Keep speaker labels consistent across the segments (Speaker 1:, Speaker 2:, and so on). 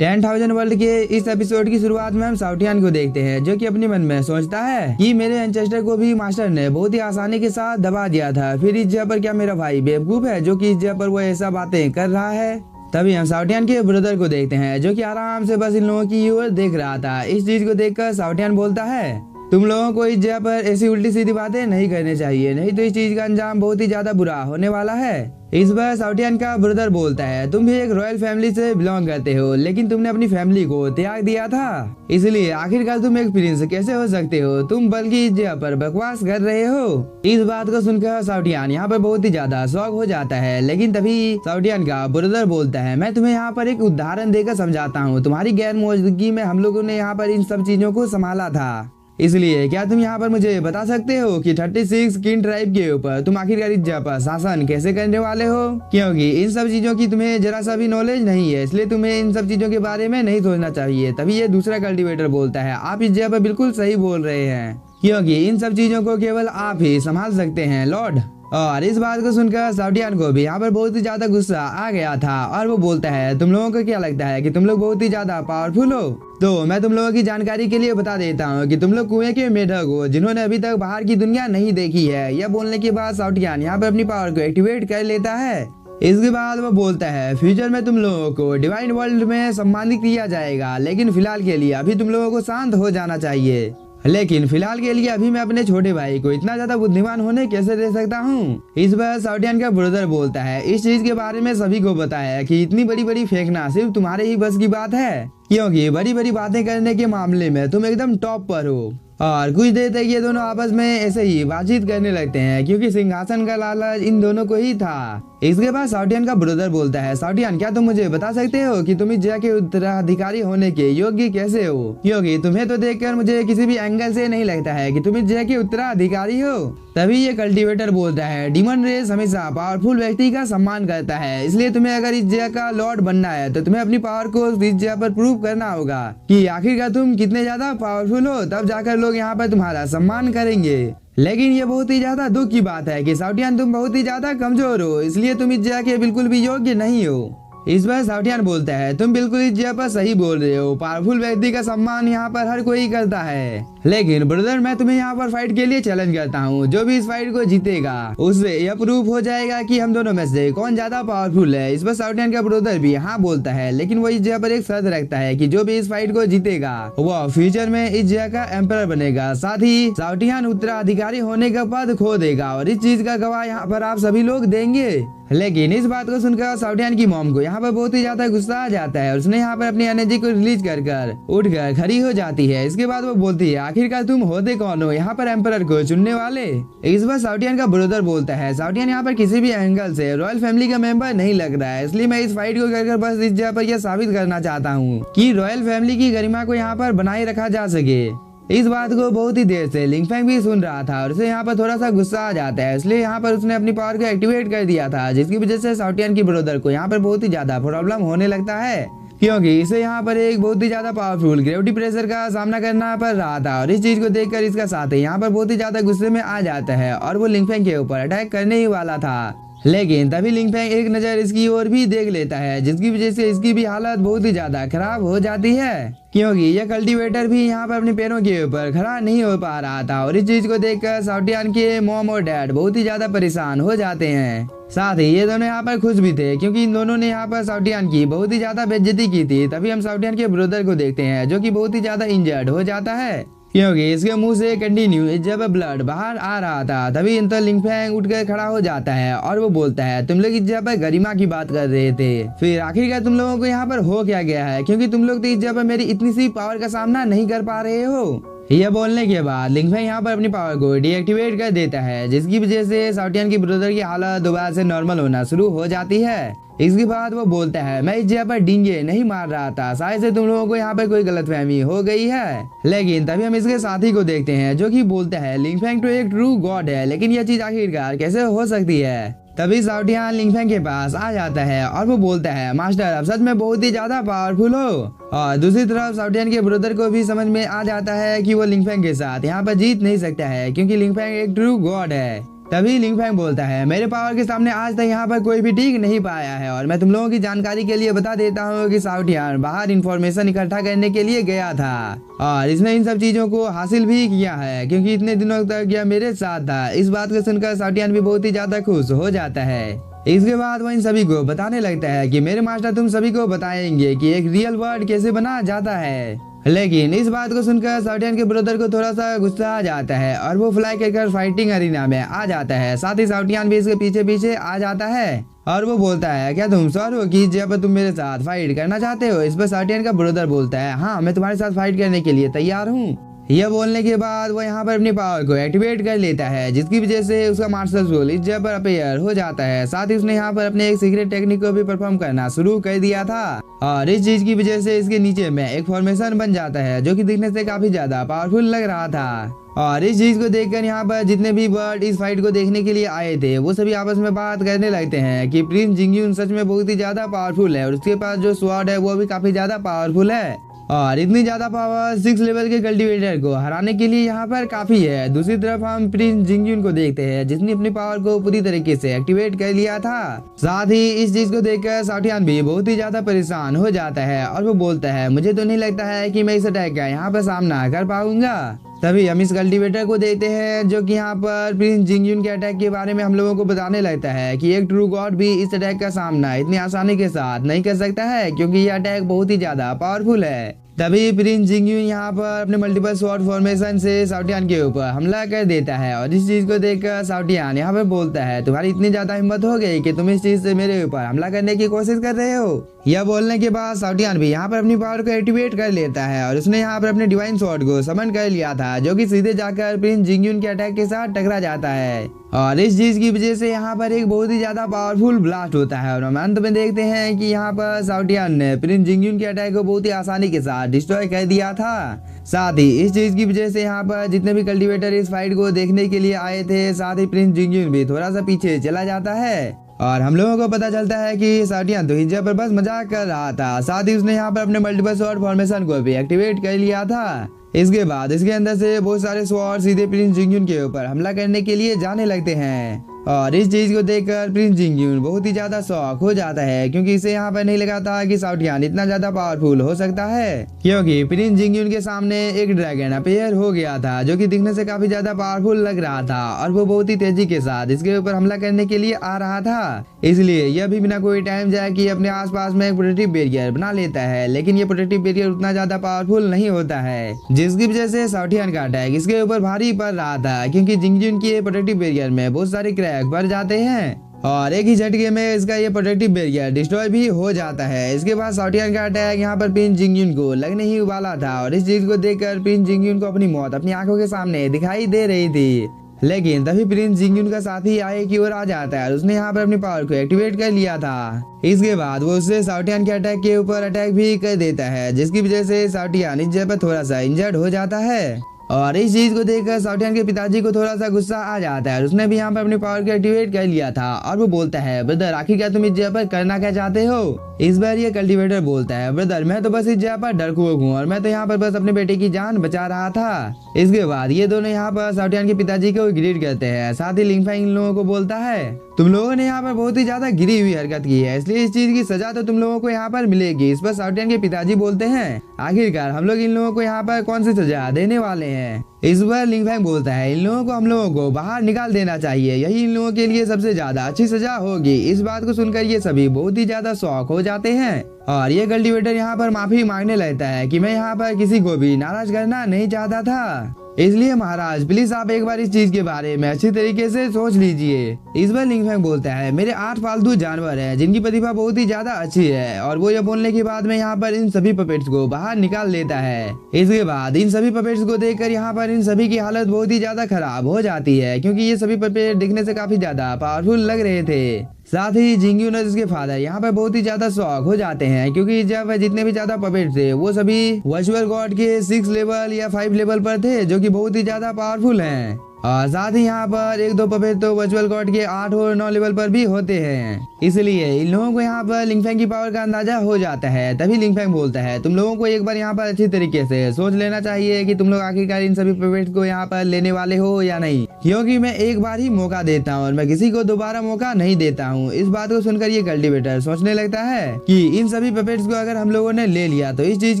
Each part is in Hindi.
Speaker 1: 10,000 वर्ल्ड के इस एपिसोड की शुरुआत में हम साउटियान को देखते हैं, जो कि अपने मन में सोचता है कि मेरे एंसेस्टर को भी मास्टर ने बहुत ही आसानी के साथ दबा दिया था। फिर इस जगह पर क्या मेरा भाई बेवकूफ है जो कि इस जगह पर वो ऐसा बातें कर रहा है। तभी हम साउटियान के ब्रदर को देखते हैं, जो कि आराम से बस इन लोगों की ओर देख रहा था। इस चीज को देखकर साउटियान बोलता है, तुम लोगों को इस जगह पर ऐसी उल्टी सीधी बातें नहीं करनी चाहिए, नहीं तो इस चीज का अंजाम बहुत ही ज्यादा बुरा होने वाला है। इस बार साउटियान का ब्रदर बोलता है, तुम भी एक रॉयल फैमिली से बिलोंग करते हो, लेकिन तुमने अपनी फैमिली को त्याग दिया था, इसलिए आखिरकार तुम एक प्रिंस कैसे हो सकते हो? तुम बल्कि इस जगह पर बकवास कर रहे हो। इस बात को सुनकर साउटियान यहाँ पर बहुत ही ज्यादा शॉक हो जाता है। लेकिन तभी साउटियान का ब्रदर बोलता है, मैं तुम्हें यहाँ पर एक उदाहरण देकर समझाता हूँ। तुम्हारी गैर मौजूदगी में हम लोगों ने यहाँ पर इन सब चीजों को संभाला था, इसलिए क्या तुम यहाँ पर मुझे बता सकते हो कि 36 किन ट्राइब के ऊपर तुम आखिरकार इस जगह पर शासन कैसे करने वाले हो? क्योंकि इन सब चीजों की तुम्हें जरा सा भी नॉलेज नहीं है, इसलिए तुम्हें इन सब चीजों के बारे में नहीं सोचना चाहिए। तभी ये दूसरा कल्टीवेटर बोलता है, आप इस जगह पर बिल्कुल सही बोल रहे हैं, क्योंकि इन सब चीजों को केवल आप ही संभाल सकते हैं लॉर्ड। और इस बात को सुनकर साउटियान को भी यहाँ पर बहुत ही ज्यादा गुस्सा आ गया था और वो बोलता है, तुम लोगों को क्या लगता है कि तुम लोग बहुत ही ज्यादा पावरफुल हो? तो मैं तुम लोगों की जानकारी के लिए बता देता हूँ कि तुम लोग कुएं के मेढक हो, जिन्होंने अभी तक बाहर की दुनिया नहीं देखी है। यह बोलने के बाद साउटियान यहाँ पर अपनी पावर को एक्टिवेट कर लेता है। इसके बाद वो बोलता है, फ्यूचर में तुम लोगों को डिवाइन वर्ल्ड में सम्मानित किया जाएगा, लेकिन फिलहाल के लिए अभी तुम लोगों को शांत हो जाना चाहिए। लेकिन फिलहाल के लिए अभी मैं अपने छोटे भाई को इतना ज्यादा बुद्धिमान होने कैसे दे सकता हूँ? इस बार साउटियान का ब्रदर बोलता है, इस चीज के बारे में सभी को पता है कि इतनी बड़ी बड़ी फेंकना सिर्फ तुम्हारे ही बस की बात है, क्योंकि बड़ी बड़ी बातें करने के मामले में तुम एकदम टॉप पर हो। और कुछ देर तक ये दोनों आपस में ऐसे ही बातचीत करने लगते हैं, क्योंकि सिंहासन का लालच इन दोनों को ही था। इसके बाद साउटियान का ब्रदर बोलता है, साउटियान क्या तुम मुझे बता सकते हो कि तुम इस जगह के उत्तराधिकारी होने के योग्य कैसे हो? क्योंकि तुम्हें तो देखकर मुझे किसी भी एंगल से नहीं लगता है कि तुम इस जगह के उत्तराधिकारी हो। तभी ये कल्टीवेटर बोलता है, डीमन रेस हमेशा पावरफुल व्यक्ति का सम्मान करता है, इसलिए तुम्हें अगर इस जगह का लॉर्ड बनना है तो तुम्हें अपनी पावर को इस जगह पर प्रूव करना होगा कि आखिरकार तुम कितने ज्यादा पावरफुल हो, तब जाकर लोग यहाँ पर तुम्हारा सम्मान करेंगे। लेकिन ये बहुत ही ज्यादा दुख की बात है कि साउटियान तुम बहुत ही ज्यादा कमजोर हो, इसलिए तुम इस जगह के बिल्कुल भी योग्य नहीं हो। इस बार साउटियान बोलता है, तुम बिल्कुल इस जगह पर सही बोल रहे हो, पावरफुल व्यक्ति का सम्मान यहाँ पर हर कोई करता है। लेकिन ब्रदर मैं तुम्हें यहाँ पर फाइट के लिए चैलेंज करता हूँ, जो भी इस फाइट को जीतेगा उससे यह प्रूफ हो जाएगा कि हम दोनों में से कौन ज्यादा पावरफुल है। इस पर साउटियान का ब्रदर भी हाँ बोलता है, लेकिन वो इस जगह पर एक शर्त रखता है कि जो भी इस फाइट को जीतेगा वो फ्यूचर में इस जगह का एम्परर बनेगा, साथ ही साउटियान उत्तराधिकारी होने का पद खो देगा, और इस चीज का गवाह यहाँ पर आप सभी लोग देंगे। लेकिन इस बात को सुनकर साउटियान की मॉम को यहाँ पर बहुत ही ज्यादा गुस्सा आ जाता है और उसने यहाँ पर अपनी एनर्जी को रिलीज कर उठकर खड़ी हो जाती है। इसके बाद वो बोलती है, आखिरकार तुम होते कौन हो यहाँ पर एम्परर को चुनने वाले? इस बार साउटियान का ब्रदर बोलता है, साउटियान यहाँ पर किसी भी एंगल से रॉयल फैमिली का मेंबर नहीं लग रहा है, इसलिए मैं इस फाइट को कर बस इस जगह पर यह साबित करना चाहता हूँ कि रॉयल फैमिली की गरिमा को यहाँ पर बनाए रखा जा सके। इस बात को बहुत ही देर से लिंगफेंग भी सुन रहा था और उसे यहाँ पर थोड़ा सा गुस्सा आ जाता है, इसलिए यहाँ पर उसने अपनी पावर को एक्टिवेट कर दिया था, जिसकी वजह से साउटियान की ब्रदर को यहाँ पर बहुत ही ज्यादा प्रॉब्लम होने लगता है, क्योंकि इसे यहाँ पर एक बहुत ही ज्यादा पावरफुल ग्रेविटी प्रेशर का सामना करना पड़ रहा था। और इस चीज को देखकर इसका साथी यहाँ पर बहुत ही ज्यादा गुस्से में आ जाता है और वो लिंगफेंग के ऊपर अटैक करने ही वाला था। लेकिन तभी लिंगफेंग एक नजर इसकी ओर भी देख लेता है, जिसकी वजह से इसकी भी हालत बहुत ही ज्यादा खराब हो जाती है, क्योंकि यह कल्टीवेटर भी यहाँ पर अपने पैरों के ऊपर खड़ा नहीं हो पा रहा था। और इस चीज को देखकर साउटियान के मॉम और डैड बहुत ही ज्यादा परेशान हो जाते हैं। साथ ही ये दोनों यहाँ पर खुश भी थे, क्योंकि इन दोनों ने यहाँ पर साउटियान की बहुत ही ज्यादा बेइज्जती की थी। तभी हम साउटियान के ब्रदर को देखते हैं, जो कि बहुत ही ज्यादा इंजर्ड हो जाता है, क्योंकि इसके मुंह से कंटिन्यू जब ब्लड बाहर आ रहा था। तभी इन तो लिंगफेंग उठकर खड़ा हो जाता है और वो बोलता है, तुम लोग इस जगह पर गरिमा की बात कर रहे थे, फिर आखिरकार तुम लोगों को यहाँ पर हो क्या गया है? क्योंकि तुम लोग तो इस जगह पर मेरी इतनी सी पावर का सामना नहीं कर पा रहे हो। यह बोलने के बाद लिंगफेंग यहाँ पर अपनी पावर को डीएक्टिवेट कर देता है, जिसकी वजह से साउटियान की ब्रदर की हालत दोबारा से नॉर्मल होना शुरू हो जाती है। इसके बाद वो बोलता है, मैं इस जगह पर डींगे नहीं मार रहा था, शायद से तुम लोगों को यहाँ पर कोई गलतफहमी हो गई है। लेकिन तभी हम इसके साथी को देखते हैं, जो कि बोलता है, लिंगफेंग तो एक ट्रू गॉड है, लेकिन यह चीज आखिरकार कैसे हो सकती है? तभी साउटियान लिंगफेंग के पास आ जाता है और वो बोलता है, मास्टर आप सच में बहुत ही ज्यादा पावरफुल हो। और दूसरी तरफ साउटियान के ब्रदर को भी समझ में आ जाता है कि वो लिंगफेंग के साथ यहाँ पर जीत नहीं सकता है, क्योंकि लिंगफेंग एक ट्रू गॉड है। तभी लिंगफैंग बोलता है, मेरे पावर के सामने आज तक यहाँ पर कोई भी टिक नहीं पाया है। और मैं तुम लोगों की जानकारी के लिए बता देता हूँ कि साउटियान बाहर इंफॉर्मेशन इकट्ठा करने के लिए गया था और इसने इन सब चीजों को हासिल भी किया है, क्योंकि इतने दिनों तक यह मेरे साथ था। इस बात को सुनकर साउटियान भी बहुत ही ज्यादा खुश हो जाता है। इसके बाद वो इन सभी को बताने लगता है कि मेरे मास्टर तुम सभी को बताएंगे कि एक रियल वर्ड कैसे बना जाता है। लेकिन इस बात को सुनकर साउटियान के ब्रदर को थोड़ा सा गुस्सा आ जाता है और वो फ्लाई कर फाइटिंग अरीना में आ जाता है। साथ ही साउटियान भी इसके पीछे पीछे आ जाता है और वो बोलता है, क्या तुम श्योर हो कि जब तुम मेरे साथ फाइट करना चाहते हो? इस पर साउटियान का ब्रदर बोलता है, हाँ मैं तुम्हारे साथ फाइट करने के लिए तैयार हूँ। यह बोलने के बाद वो यहाँ पर अपनी पावर को एक्टिवेट कर लेता है, जिसकी वजह से उसका मार्शल सोल इस जगह पर अपेयर हो जाता है। साथ ही उसने यहाँ पर अपने एक सीक्रेट टेक्निक को भी परफॉर्म करना शुरू कर दिया था और इस चीज की वजह से इसके नीचे में एक फॉर्मेशन बन जाता है, जो कि दिखने से काफी ज्यादा पावरफुल लग रहा था। और इस चीज को देखकर यहाँ पर जितने भी बर्ड इस फाइट को देखने के लिए आए थे वो सभी आपस में बात करने लगते हैं कि प्रिंस जिंगयून सच में बहुत ही ज्यादा पावरफुल है और उसके पास जो स्वॉर्ड है वो भी काफी ज्यादा पावरफुल है और इतनी ज्यादा पावर 6 लेवल के कल्टीवेटर को हराने के लिए यहाँ पर काफी है। दूसरी तरफ हम प्रिंस जिंगयून को देखते हैं, जिसने अपनी पावर को पूरी तरीके से एक्टिवेट कर लिया था। साथ ही इस चीज को देखकर साउटियान भी बहुत ही ज्यादा परेशान हो जाता है और वो बोलता है, मुझे तो नहीं लगता है कि मैं इस अटैक का यहाँ पर सामना कर पाऊंगा। तभी हम इस कल्टीवेटर को देखते हैं, जो कि यहाँ पर प्रिंस जिंगयून के अटैक के बारे में हम लोगों को बताने लगता है कि एक ट्रू गॉड भी इस अटैक का सामना इतनी आसानी के साथ नहीं कर सकता है, क्योंकि यह अटैक बहुत ही ज्यादा पावरफुल है। तभी प्रिंस जिंगयून यहाँ पर अपने मल्टीपल स्वॉर्ड फॉर्मेशन से साउटियान के ऊपर हमला कर देता है और इस चीज को देखकर साउटियान यहाँ पर बोलता है, तुम्हारी इतनी ज्यादा हिम्मत हो गई कि तुम इस चीज से मेरे ऊपर हमला करने की कोशिश कर रहे हो। यह बोलने के बाद साउटियान भी यहाँ पर अपनी पावर को एक्टिवेट कर लेता है और उसने यहाँ पर अपने डिवाइन स्वॉर्ड को समन कर लिया था, जो कि सीधे जाकर प्रिंस जिंगयून के अटैक के साथ टकरा जाता है और इस चीज की वजह से यहाँ पर एक बहुत ही ज्यादा पावरफुल ब्लास्ट होता है और हम अंत में देखते हैं कि यहाँ पर साउटियान ने प्रिंस जिंगयून के अटैक को बहुत ही आसानी के साथ डिस्ट्रॉय कर दिया था। साथ ही इस चीज की वजह से यहाँ पर जितने भी कल्टीवेटर इस फाइट को देखने के लिए आए थे, साथ ही प्रिंस जिंगयून भी थोड़ा सा पीछे चला जाता है और हम लोगों को पता चलता है कि साउटियान तो इस जगह पर बस मजाक कर रहा था। साथ ही उसने यहाँ पर अपने मल्टीपल स्वॉर्ड फॉर्मेशन को भी एक्टिवेट कर लिया था। इसके बाद इसके अंदर से बहुत सारे स्वॉर्ड सीधे प्रिंस जिंगयून के ऊपर हमला करने के लिए जाने लगते हैं और इस चीज को देखकर प्रिंस जिंगयून बहुत ही ज्यादा शॉक हो जाता है, क्योंकि इसे यहाँ पर नहीं लगा था कि साउटियान इतना ज्यादा पावरफुल हो सकता है, क्योंकि प्रिंस जिंगयून के सामने एक ड्रैगन अपेयर हो गया था, जो कि दिखने से काफी ज्यादा पावरफुल लग रहा था और वो बहुत ही तेजी के साथ इसके ऊपर हमला करने के लिए आ रहा था। इसलिए यह भी बिना कोई टाइम जाए कि अपने आसपास में एक प्रोटेक्टिव बैरियर बना लेता है, लेकिन ये प्रोटेक्टिव बैरियर उतना ज्यादा पावरफुल नहीं होता है, जिसकी वजह से साउटियान का अटैक इसके ऊपर भारी पड़ रहा था, क्योंकि जिंगयून की प्रोटेक्टिव बैरियर में बहुत सारे क्रैक बढ़ जाते हैं और एक ही झटके में इसका ये प्रोटेक्टिव बैरियर डिस्ट्रॉय भी हो जाता है। इसके बाद साउटियान का अटैक यहाँ पर प्रिंस जिंगयून को लगने ही वाला था और इस चीज को देखकर प्रिंस जिंगयून को अपनी मौत अपनी आंखों के सामने दिखाई दे रही थी। लेकिन तभी प्रिंस जिंगयून का साथी आए की ओर आ जाता है और उसने यहाँ पर अपनी पावर को एक्टिवेट कर लिया था। इसके बाद वो उससे साउटियान के अटैक के ऊपर अटैक भी कर देता है, जिसकी वजह से साउटियान इस जगह पर थोड़ा सा इंजर्ड हो जाता है और इस चीज को देखकर साउटियान के पिताजी को थोड़ा सा गुस्सा आ जाता है। उसने भी यहाँ पर अपनी पावर को एक्टिवेट कर लिया था और वो बोलता है, ब्रदर आखिर क्या तुम इस जगह पर करना क्या चाहते हो? इस बार ये कल्टीवेटर बोलता है, ब्रदर मैं तो बस इस जगह पर डरपोक हूँ और मैं तो यहाँ पर बस अपने बेटे की जान बचा रहा था। इसके बाद ये दोनों यहाँ पर साउटियान के पिताजी को ग्रीट करते हैं। साथ ही लिंगफैंग इन लोगों को बोलता है, तुम लोगों ने यहाँ पर बहुत ही ज्यादा गिरी हुई हरकत की है, इसलिए इस चीज की सजा तो तुम लोगों को यहाँ पर मिलेगी। इस पर साउटियान के पिताजी बोलते हैं, आखिरकार हम लोग इन लोगों को यहाँ पर कौन सी सजा देने वाले हैं? इस बार लिंगफैंग बोलता है, इन लोगों को हम लोगों को बाहर निकाल देना चाहिए, यही इन लोगों के लिए सबसे ज्यादा अच्छी सजा होगी। इस बात को सुनकर ये सभी बहुत ही ज्यादा शॉक हो जाते हैं और ये कल्टीवेटर यहाँ पर माफी मांगने लगता है कि मैं यहाँ पर किसी को भी नाराज करना नहीं चाहता था, इसलिए महाराज प्लीज आप एक बार इस चीज के बारे में अच्छी तरीके से सोच लीजिए। इस बार लिंगफैंग बोलता है, मेरे 8 पालतू जानवर हैं जिनकी प्रतिभा बहुत ही ज्यादा अच्छी है, और वो ये बोलने के बाद में यहाँ पर इन सभी पपेट्स को बाहर निकाल लेता है। इसके बाद इन सभी पपेट्स को देखकर यहाँ पर इन सभी की हालत बहुत ही ज्यादा खराब हो जाती है, क्योंकि ये सभी पपेट दिखने से काफी ज्यादा पावरफुल लग रहे थे। साथ ही जिंगयून और इसके फादर यहाँ पर बहुत ही ज्यादा शॉक हो जाते हैं, क्योंकि जब जितने भी ज्यादा पपेट थे वो सभी वर्चुअल गॉड के 6 लेवल या 5 लेवल पर थे, जो कि बहुत ही ज्यादा पावरफुल हैं। और साथ ही यहाँ पर एक दो पपेट तो वर्चुअल गॉड के 8 और 9 लेवल पर भी होते हैं। इसलिए इन लोगों को यहाँ पर लिंगफैंग की पावर का अंदाजा हो जाता है। तभी लिंगफैंग बोलता है तुम लोगों को एक बार यहाँ पर अच्छी तरीके से सोच लेना चाहिए कि तुम लोग आखिरकार इन सभी पपेट्स को यहाँ पर लेने वाले हो या नहीं, क्योंकि मैं एक बार ही मौका देता हूँ और मैं किसी को दोबारा मौका नहीं देता हूँ। इस बात को सुनकर ये कल्टीवेटर सोचने लगता है कि इन सभी पपेट्स को अगर हम लोगों ने ले लिया तो इस चीज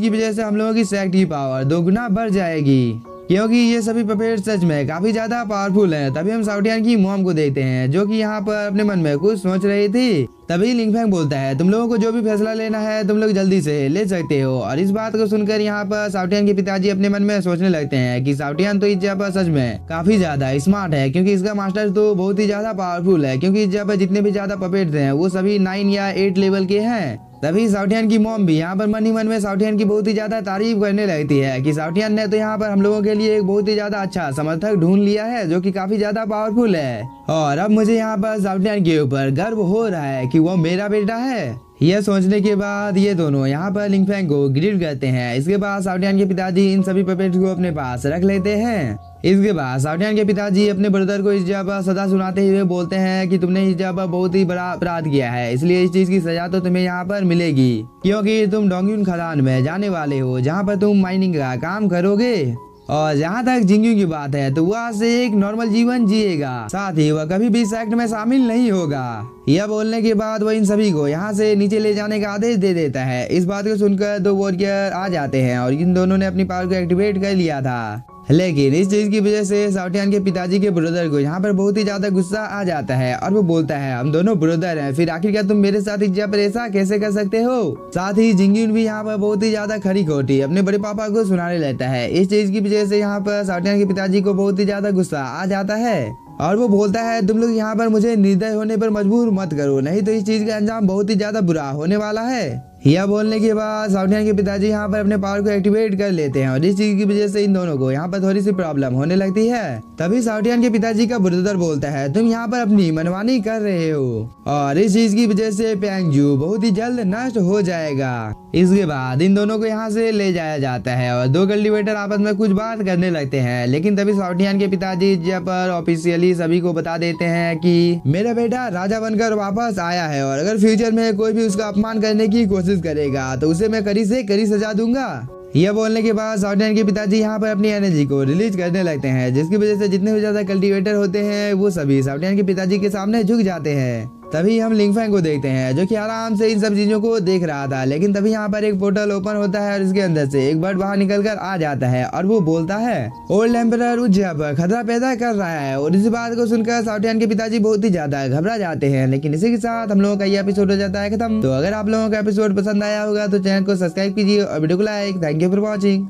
Speaker 1: की वजह से हम लोगों की सेक्ट की पावर 2 गुना बढ़ जाएगी, क्योंकि ये सभी पपेट सच में काफी ज्यादा पावरफुल हैं। तभी हम साउटियान की मॉम को देखते हैं जो कि यहाँ पर अपने मन में कुछ सोच रही थी। तभी लिंगफैंग बोलता है तुम लोगों को जो भी फैसला लेना है तुम लोग जल्दी से ले सकते हो। और इस बात को सुनकर यहाँ पर साउटियान के पिताजी अपने मन में सोचने लगते हैं कि साउटियान तो इस जगह पर सच में काफी ज्यादा स्मार्ट है, क्योंकि इसका मास्टर तो बहुत ही ज्यादा पावरफुल है, क्योंकि इस जगह पर जितने भी ज्यादा पपेट्स हैं वो सभी 9 या 8 लेवल के हैं। तभी साउटियान की मॉम भी यहाँ पर मन ही मन में साउटियान की बहुत ही ज्यादा तारीफ करने लगती है कि साउटियान ने तो यहाँ पर हम लोगों के लिए एक बहुत ही ज्यादा अच्छा समर्थक ढूंढ लिया है जो कि काफी ज्यादा पावरफुल है, और अब मुझे यहाँ पर साउटियान के ऊपर गर्व हो रहा है कि वो मेरा बेटा है। यह सोचने के बाद ये दोनों यहाँ पर लिंगफैंग को ग्रीट करते हैं। इसके बाद साउटियान के पिताजी इन सभी पपेट्स को अपने पास रख लेते हैं। इसके बाद साउटियान के पिताजी अपने ब्रदर को इस जगह पर सजा सुनाते हुए बोलते हैं कि तुमने इस जगह पर बहुत ही बड़ा अपराध किया है, इसलिए इस चीज की सजा तो तुम्हें यहाँ पर मिलेगी, क्योंकि तुम डोंगयुन खदान में जाने वाले हो जहाँ पर तुम माइनिंग का काम करोगे। और जहाँ तक जिंगयू की बात है तो वह से एक नॉर्मल जीवन जिएगा, साथ ही वह कभी भी सेक्ट में शामिल नहीं होगा। यह बोलने के बाद वह इन सभी को यहाँ से नीचे ले जाने का आदेश दे देता है। इस बात को सुनकर 2 वॉरियर आ जाते हैं और इन दोनों ने अपनी पावर को एक्टिवेट कर लिया था, लेकिन इस चीज की वजह से साउटियान के पिताजी के ब्रदर को यहाँ पर बहुत ही ज्यादा गुस्सा आ जाता है और वो बोलता है हम दोनों ब्रदर हैं, फिर आखिरकार तुम मेरे साथ इस जगह पर ऐसा कैसे कर सकते हो। साथ ही जिंगयून भी यहाँ पर बहुत ही ज्यादा खरी खोटी अपने बड़े पापा को सुनाने लगता है। इस चीज की वजह से यहाँ पर साउटियान के पिताजी को बहुत ही ज्यादा गुस्सा आ जाता है और वो बोलता है तुम लोग यहाँ पर मुझे निर्दय होने पर मजबूर मत करो, नहीं तो इस चीज का अंजाम बहुत ही ज्यादा बुरा होने वाला है। यह बोलने के बाद साउटियान के पिताजी यहाँ पर अपने पावर को एक्टिवेट कर लेते हैं और इस चीज की वजह से इन दोनों को यहाँ पर थोड़ी सी प्रॉब्लम होने लगती है। तभी साउटियान के पिताजी का ब्रदर बोलता है तुम यहाँ पर अपनी मनमानी कर रहे हो और इस चीज की वजह से प्यांगजू बहुत ही जल्द नष्ट हो जाएगा। इसके बाद इन दोनों को यहाँ से ले जाया जाता है और 2 कल्टीवेटर आपस में कुछ बात करने लगते हैं, लेकिन तभी साउटियान के पिताजी जब पर ऑफिशियली सभी को बता देते हैं कि मेरा बेटा राजा बनकर वापस आया है और अगर फ्यूचर में कोई भी उसका अपमान करने की कोशिश करेगा तो उसे मैं कड़ी से कड़ी सजा दूंगा। यह बोलने के बाद साउटियान के पिताजी यहाँ पर अपनी एनर्जी को रिलीज करने लगते हैं, जिसकी वजह से जितने भी ज्यादा कल्टीवेटर होते हैं वो सभी साउटियान के पिताजी के सामने झुक जाते हैं। तभी हम लिंगफैंग को देखते हैं जो कि आराम से इन सब चीजों को देख रहा था, लेकिन तभी यहाँ पर एक पोर्टल ओपन होता है और इसके अंदर से एक बर्ड बाहर निकल कर आ जाता है और वो बोलता है ओल्ड एम्परर उस जगह पर खतरा पैदा कर रहा है। और इस बात को सुनकर साउटियान के पिताजी बहुत ही ज्यादा घबरा जाते हैं। लेकिन इसी के साथ हम लोगों का ये एपिसोड हो जाता है खत्म। तो अगर आप लोगों का एपिसोड पसंद आया होगा तो चैनल को सब्सक्राइब कीजिए और वीडियो को like. Thank you for watching.